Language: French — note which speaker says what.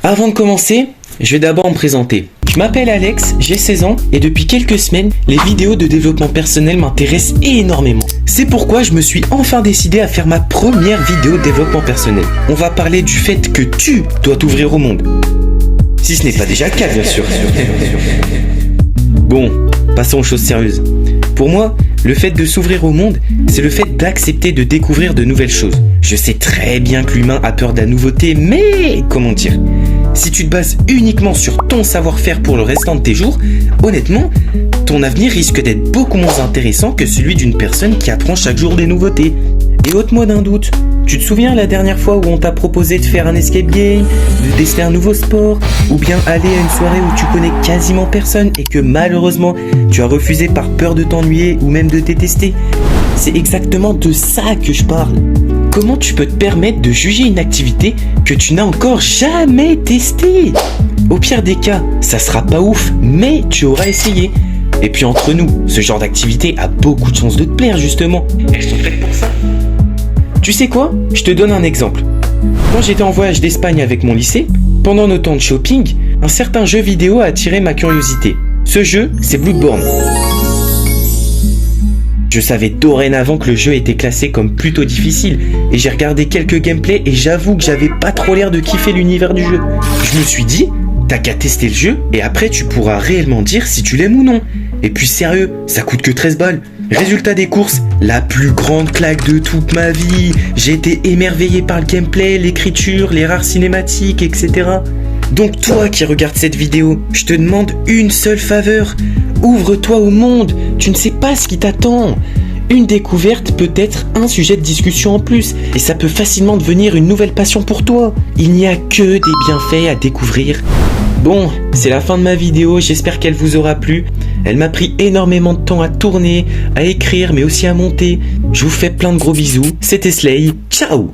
Speaker 1: Avant de commencer, je vais d'abord me présenter. Je m'appelle Alex, j'ai 16 ans et depuis quelques semaines, les vidéos de développement personnel m'intéressent énormément. C'est pourquoi je me suis enfin décidé à faire ma première vidéo de développement personnel. On va parler du fait que tu dois t'ouvrir au monde. Si ce n'est pas déjà le cas, bien sûr. Bon, passons aux choses sérieuses. Pour moi, le fait de s'ouvrir au monde, c'est le fait d'accepter de découvrir de nouvelles choses. Je sais très bien que l'humain a peur de la nouveauté, mais comment dire ? Si tu te bases uniquement sur ton savoir-faire pour le restant de tes jours, honnêtement, ton avenir risque d'être beaucoup moins intéressant que celui d'une personne qui apprend chaque jour des nouveautés. Et ôte-moi d'un doute, tu te souviens la dernière fois où on t'a proposé de faire un escape game, de tester un nouveau sport, ou bien aller à une soirée où tu connais quasiment personne et que malheureusement tu as refusé par peur de t'ennuyer ou même de détester? C'est exactement de ça que je parle. Comment tu peux te permettre de juger une activité que tu n'as encore jamais testée? Au pire des cas, ça sera pas ouf, mais tu auras essayé. Et puis entre nous, ce genre d'activité a beaucoup de chances de te plaire justement. Elles sont faites pour ça. Tu sais quoi? Je te donne un exemple. Quand j'étais en voyage d'Espagne avec mon lycée, pendant nos temps de shopping, un certain jeu vidéo a attiré ma curiosité. Ce jeu, c'est Bloodborne. Je savais dorénavant que le jeu était classé comme plutôt difficile et j'ai regardé quelques gameplays et j'avoue que j'avais pas trop l'air de kiffer l'univers du jeu. Je me suis dit, t'as qu'à tester le jeu et après tu pourras réellement dire si tu l'aimes ou non. Et puis sérieux, ça coûte que 13 balles. Résultat des courses, la plus grande claque de toute ma vie. J'ai été émerveillé par le gameplay, l'écriture, les rares cinématiques, etc. Donc toi qui regardes cette vidéo, je te demande une seule faveur. Ouvre-toi au monde, tu ne sais pas ce qui t'attend. Une découverte peut être un sujet de discussion en plus, et ça peut facilement devenir une nouvelle passion pour toi. Il n'y a que des bienfaits à découvrir. Bon, c'est la fin de ma vidéo, j'espère qu'elle vous aura plu. Elle m'a pris énormément de temps à tourner, à écrire, mais aussi à monter. Je vous fais plein de gros bisous, c'était Slay, ciao!